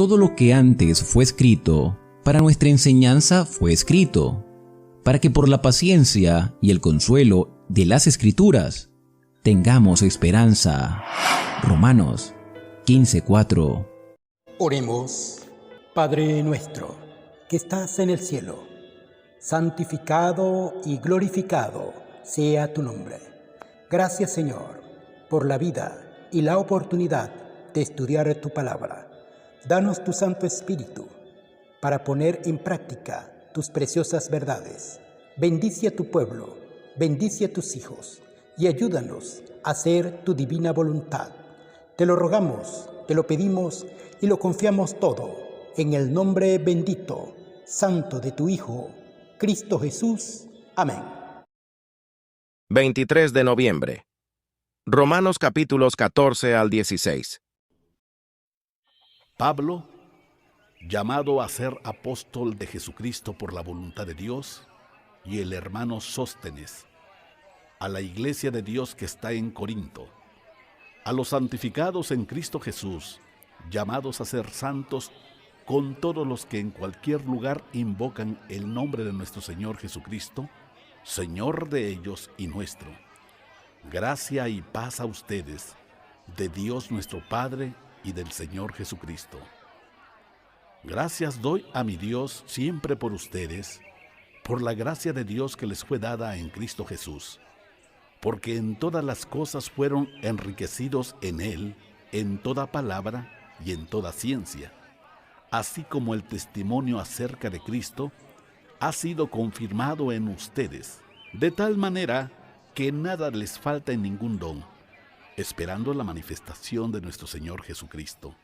todo lo que antes fue escrito, para nuestra enseñanza fue escrito, para que por la paciencia y el consuelo de las Escrituras tengamos esperanza. Romanos 15:4. Oremos. Padre nuestro, que estás en el cielo, santificado y glorificado sea tu nombre. Gracias, Señor, por la vida y la oportunidad de estudiar tu palabra. Danos tu Santo Espíritu para poner en práctica tus preciosas verdades. Bendice a tu pueblo, bendice a tus hijos y ayúdanos a hacer tu divina voluntad. Te lo rogamos, te lo pedimos y lo confiamos todo en el nombre bendito, santo de tu Hijo, Cristo Jesús. Amén. 23 de noviembre. Romanos capítulos 14 al 16. Pablo, llamado a ser apóstol de Jesucristo por la voluntad de Dios, y el hermano Sóstenes, a la iglesia de Dios que está en Corinto, a los santificados en Cristo Jesús, llamados a ser santos con todos los que en cualquier lugar invocan el nombre de nuestro Señor Jesucristo, Señor de ellos y nuestro. Gracia y paz a ustedes, de Dios nuestro Padre y del Señor Jesucristo. Gracias doy a mi Dios siempre por ustedes, por la gracia de Dios que les fue dada en Cristo Jesús, porque en todas las cosas fueron enriquecidos en Él, en toda palabra y en toda ciencia, así como el testimonio acerca de Cristo ha sido confirmado en ustedes, de tal manera que nada les falta en ningún don, esperando la manifestación de nuestro Señor Jesucristo,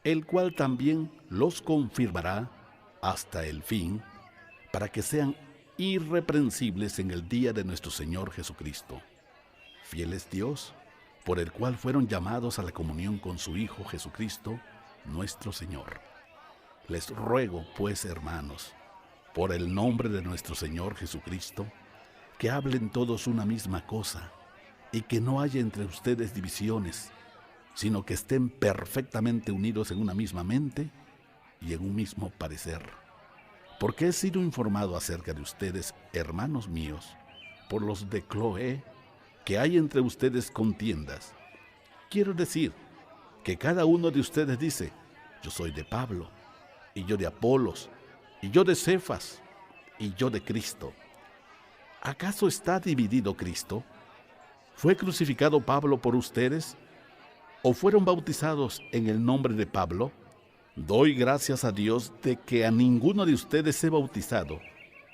el cual también los confirmará hasta el fin, para que sean irreprensibles en el día de nuestro Señor Jesucristo. Fiel es Dios, por el cual fueron llamados a la comunión con su Hijo Jesucristo, nuestro Señor. Les ruego, pues, hermanos, por el nombre de nuestro Señor Jesucristo, que hablen todos una misma cosa, y que no haya entre ustedes divisiones, sino que estén perfectamente unidos en una misma mente y en un mismo parecer. Porque he sido informado acerca de ustedes, hermanos míos, por los de Cloé, que hay entre ustedes contiendas. Quiero decir que cada uno de ustedes dice: yo soy de Pablo, y yo de Apolos, y yo de Cefas, y yo de Cristo. ¿Acaso está dividido Cristo? ¿Fue crucificado Pablo por ustedes? ¿O fueron bautizados en el nombre de Pablo? Doy gracias a Dios de que a ninguno de ustedes he bautizado,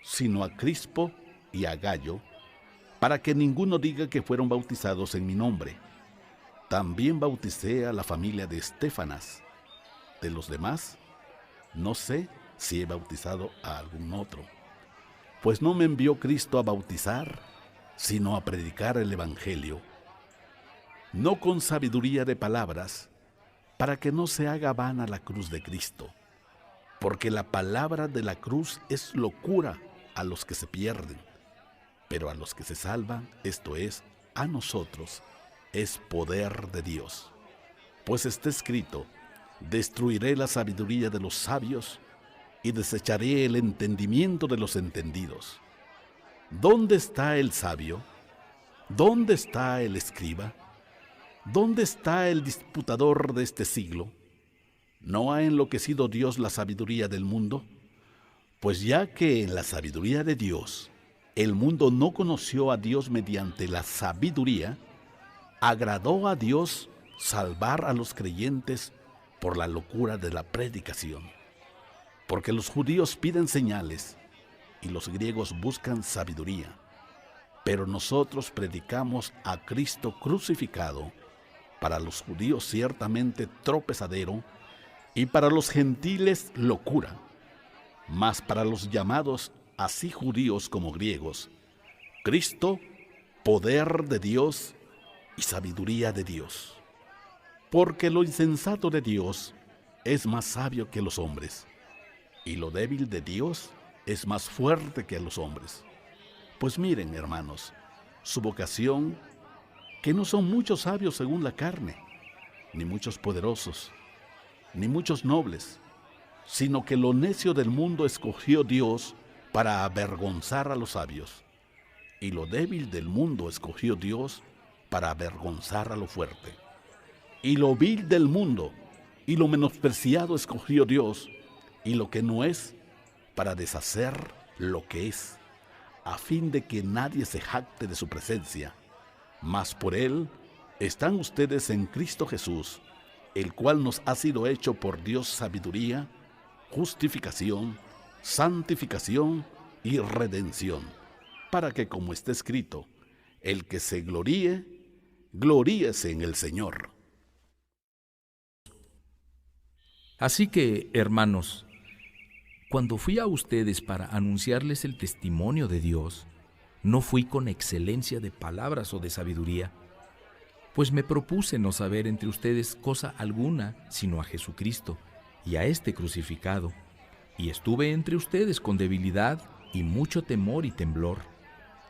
sino a Crispo y a Gayo, para que ninguno diga que fueron bautizados en mi nombre. También bauticé a la familia de Estéfanas. De los demás, no sé si he bautizado a algún otro, pues no me envió Cristo a bautizar, sino a predicar el Evangelio, no con sabiduría de palabras, para que no se haga vana la cruz de Cristo, porque la palabra de la cruz es locura a los que se pierden, pero a los que se salvan, esto es, a nosotros, es poder de Dios. Pues está escrito: destruiré la sabiduría de los sabios y desecharé el entendimiento de los entendidos. ¿Dónde está el sabio? ¿Dónde está el escriba? ¿Dónde está el disputador de este siglo? ¿No ha enloquecido Dios la sabiduría del mundo? Pues ya que en la sabiduría de Dios el mundo no conoció a Dios mediante la sabiduría, agradó a Dios salvar a los creyentes por la locura de la predicación. Porque los judíos piden señales y los griegos buscan sabiduría, pero nosotros predicamos a Cristo crucificado, para los judíos ciertamente tropezadero, y para los gentiles locura, mas para los llamados, así judíos como griegos, Cristo, poder de Dios y sabiduría de Dios. Porque lo insensato de Dios es más sabio que los hombres, y lo débil de Dios es más fuerte que los hombres. Pues miren, hermanos, su vocación, que no son muchos sabios según la carne, ni muchos poderosos, ni muchos nobles, sino que lo necio del mundo escogió Dios para avergonzar a los sabios, y lo débil del mundo escogió Dios para avergonzar a lo fuerte. Y lo vil del mundo y lo menospreciado escogió Dios, y lo que no es, para deshacer lo que es, a fin de que nadie se jacte de su presencia. Mas por él están ustedes en Cristo Jesús, el cual nos ha sido hecho por Dios sabiduría, justificación, santificación y redención, para que, como está escrito, el que se gloríe, gloríese en el Señor. Así que, hermanos, cuando fui a ustedes para anunciarles el testimonio de Dios, no fui con excelencia de palabras o de sabiduría, pues me propuse no saber entre ustedes cosa alguna sino a Jesucristo y a este crucificado, y estuve entre ustedes con debilidad y mucho temor y temblor,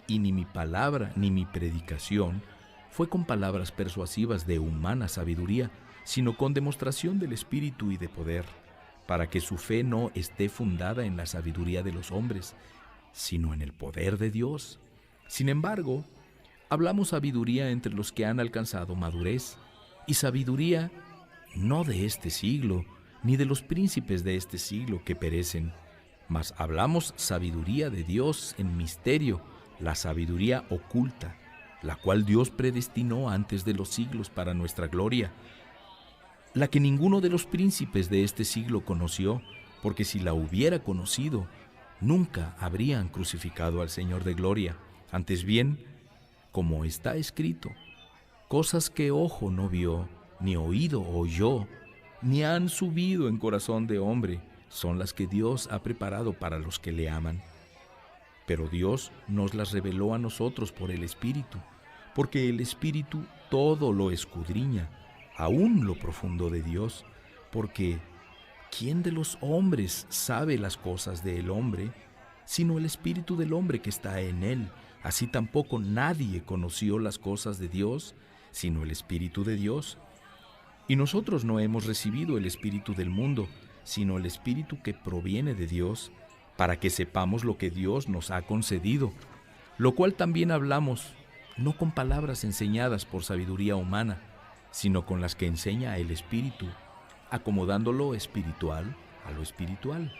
y ni mi palabra ni mi predicación fue con palabras persuasivas de humana sabiduría, sino con demostración del Espíritu y de poder, para que su fe no esté fundada en la sabiduría de los hombres, sino en el poder de Dios. Sin embargo, hablamos sabiduría entre los que han alcanzado madurez, y sabiduría no de este siglo, ni de los príncipes de este siglo que perecen, mas hablamos sabiduría de Dios en misterio, la sabiduría oculta, la cual Dios predestinó antes de los siglos para nuestra gloria, la que ninguno de los príncipes de este siglo conoció, porque si la hubiera conocido, nunca habrían crucificado al Señor de gloria. Antes bien, como está escrito, cosas que ojo no vio, ni oído oyó, ni han subido en corazón de hombre, son las que Dios ha preparado para los que le aman. Pero Dios nos las reveló a nosotros por el Espíritu, porque el Espíritu todo lo escudriña, aún lo profundo de Dios, porque ¿quién de los hombres sabe las cosas del hombre, sino el Espíritu del hombre que está en él? Así tampoco nadie conoció las cosas de Dios, sino el Espíritu de Dios. Y nosotros no hemos recibido el espíritu del mundo, sino el Espíritu que proviene de Dios, para que sepamos lo que Dios nos ha concedido, lo cual también hablamos, no con palabras enseñadas por sabiduría humana, sino con las que enseña el Espíritu, acomodando lo espiritual a lo espiritual.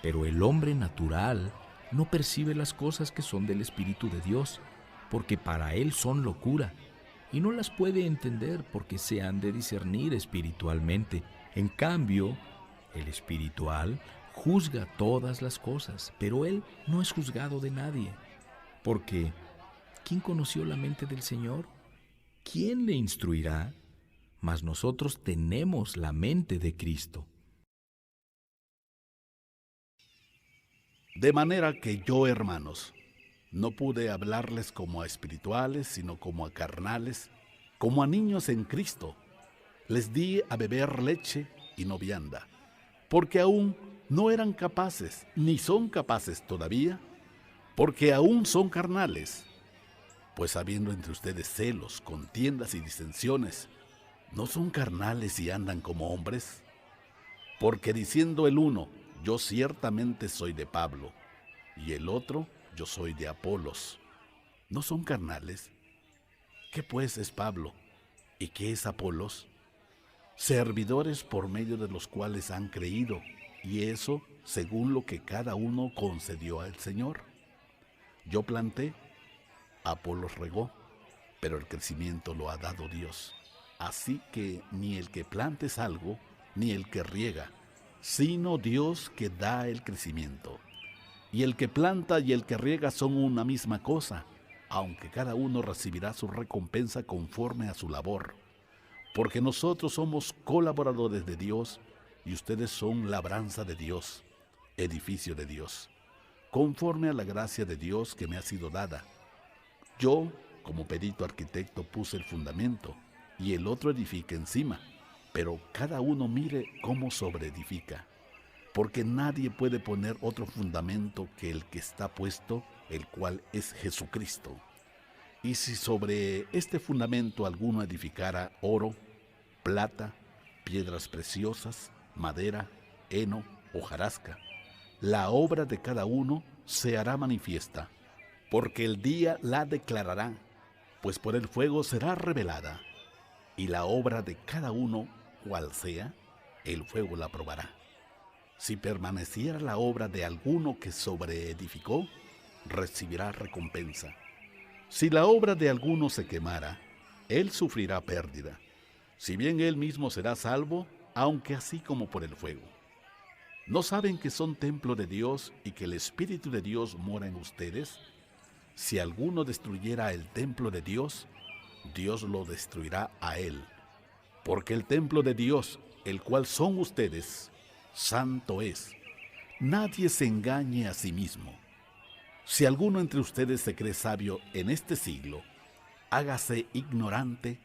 Pero el hombre natural no percibe las cosas que son del Espíritu de Dios, porque para él son locura, y no las puede entender porque se han de discernir espiritualmente. En cambio, el espiritual juzga todas las cosas, pero él no es juzgado de nadie, porque ¿quién conoció la mente del Señor? ¿Quién le instruirá? Mas nosotros tenemos la mente de Cristo. De manera que yo, hermanos, no pude hablarles como a espirituales, sino como a carnales, como a niños en Cristo. Les di a beber leche y no vianda, porque aún no eran capaces, ni son capaces todavía, porque aún son carnales. Pues habiendo entre ustedes celos, contiendas y disensiones, ¿no son carnales y andan como hombres? Porque diciendo el uno, yo ciertamente soy de Pablo, y el otro, yo soy de Apolos, ¿no son carnales? ¿Qué pues es Pablo? ¿Y qué es Apolos? Servidores por medio de los cuales han creído, y eso según lo que cada uno concedió al Señor. Yo planté, Apolos regó, pero el crecimiento lo ha dado Dios. Así que ni el que planta es algo, ni el que riega, sino Dios que da el crecimiento. Y el que planta y el que riega son una misma cosa, aunque cada uno recibirá su recompensa conforme a su labor. Porque nosotros somos colaboradores de Dios, y ustedes son labranza de Dios, edificio de Dios, conforme a la gracia de Dios que me ha sido dada. Yo, como perito arquitecto, puse el fundamento, y el otro edifica encima, pero cada uno mire cómo sobreedifica, porque nadie puede poner otro fundamento que el que está puesto, el cual es Jesucristo. Y si sobre este fundamento alguno edificara oro, plata, piedras preciosas, madera, heno, hojarasca. La obra de cada uno se hará manifiesta, porque el día la declarará, pues por el fuego será revelada, y la obra de cada uno, cual sea, el fuego la probará. Si permaneciera la obra de alguno que sobreedificó, recibirá recompensa. Si la obra de alguno se quemara, él sufrirá pérdida, si bien él mismo será salvo, aunque así como por el fuego. ¿No saben que son templo de Dios y que el Espíritu de Dios mora en ustedes? Si alguno destruyera el templo de Dios, Dios lo destruirá a él. Porque el templo de Dios, el cual son ustedes, santo es. Nadie se engañe a sí mismo. Si alguno entre ustedes se cree sabio en este siglo, hágase ignorante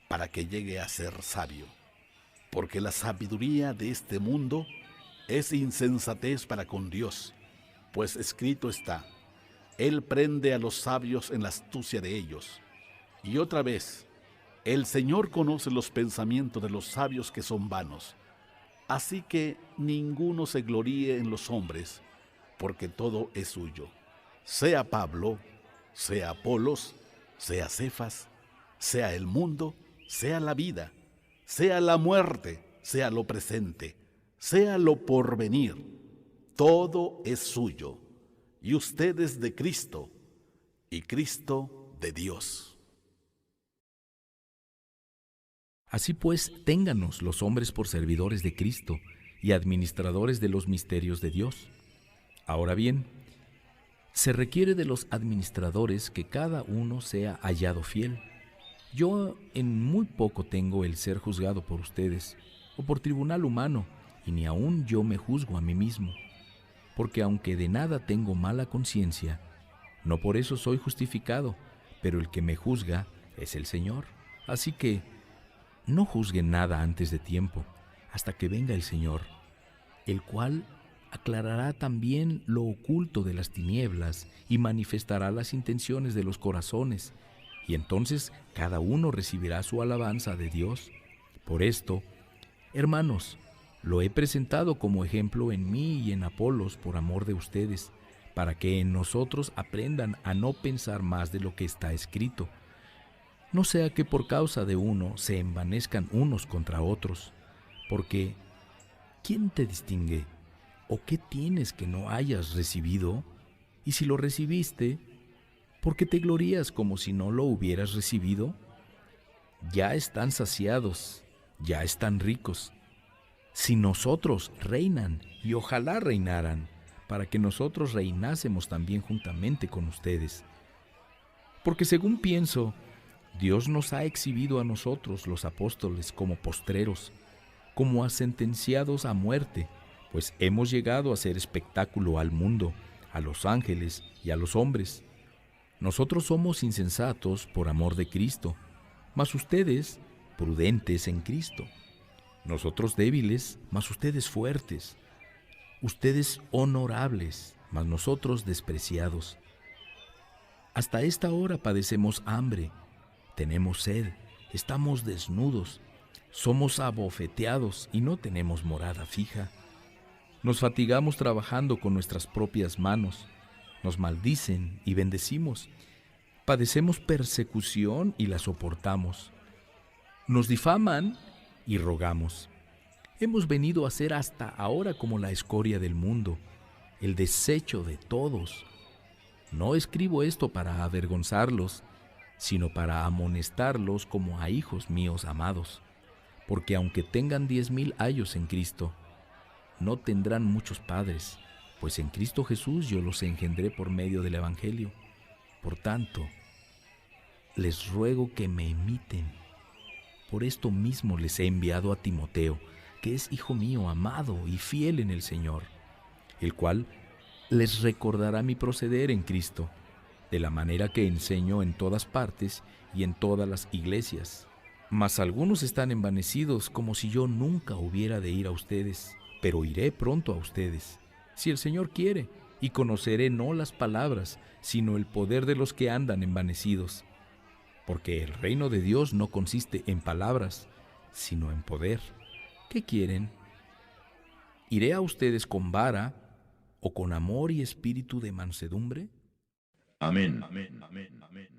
para que llegue a ser sabio. Porque la sabiduría de este mundo es insensatez para con Dios, pues escrito está: Él prende a los sabios en la astucia de ellos. Y otra vez, el Señor conoce los pensamientos de los sabios que son vanos. Así que ninguno se gloríe en los hombres, porque todo es suyo. Sea Pablo, sea Apolos, sea Cefas, sea el mundo, sea la vida, sea la muerte, sea lo presente, sea lo porvenir, todo es suyo, y ustedes de Cristo, y Cristo de Dios. Así pues, téngannos los hombres por servidores de Cristo y administradores de los misterios de Dios. Ahora bien, se requiere de los administradores que cada uno sea hallado fiel. Yo en muy poco tengo el ser juzgado por ustedes, o por tribunal humano, y ni aun yo me juzgo a mí mismo, porque aunque de nada tengo mala conciencia, no por eso soy justificado, pero el que me juzga es el Señor. Así que no juzguen nada antes de tiempo, hasta que venga el Señor, el cual aclarará también lo oculto de las tinieblas y manifestará las intenciones de los corazones, y entonces cada uno recibirá su alabanza de Dios. Por esto, hermanos, lo he presentado como ejemplo en mí y en Apolos por amor de ustedes, para que en nosotros aprendan a no pensar más de lo que está escrito. No sea que por causa de uno se envanezcan unos contra otros, porque ¿quién te distingue? ¿O qué tienes que no hayas recibido? Y si lo recibiste, ¿por qué te glorías como si no lo hubieras recibido? Ya están saciados, ya están ricos. Si nosotros reinan, y ojalá reinaran, para que nosotros reinásemos también juntamente con ustedes. Porque según pienso, Dios nos ha exhibido a nosotros, los apóstoles, como postreros, como a sentenciados a muerte, pues hemos llegado a ser espectáculo al mundo, a los ángeles y a los hombres. Nosotros somos insensatos por amor de Cristo, mas ustedes prudentes en Cristo. Nosotros débiles, mas ustedes fuertes. Ustedes honorables, mas nosotros despreciados. Hasta esta hora padecemos hambre, tenemos sed, estamos desnudos, somos abofeteados y no tenemos morada fija. Nos fatigamos trabajando con nuestras propias manos, nos maldicen y bendecimos. Padecemos persecución y la soportamos. Nos difaman y rogamos. Hemos venido a ser hasta ahora como la escoria del mundo, el desecho de todos. No escribo esto para avergonzarlos, sino para amonestarlos como a hijos míos amados, porque aunque tengan 10,000 años en Cristo, no tendrán muchos padres, pues en Cristo Jesús yo los engendré por medio del Evangelio. Por tanto, les ruego que me imiten. Por esto mismo les he enviado a Timoteo, que es hijo mío amado y fiel en el Señor, el cual les recordará mi proceder en Cristo, de la manera que enseño en todas partes y en todas las iglesias. Mas algunos están envanecidos como si yo nunca hubiera de ir a ustedes, pero iré pronto a ustedes, si el Señor quiere, y conoceré no las palabras, sino el poder de los que andan envanecidos. Porque el reino de Dios no consiste en palabras, sino en poder. ¿Qué quieren? ¿Iré a ustedes con vara o con amor y espíritu de mansedumbre? Amén.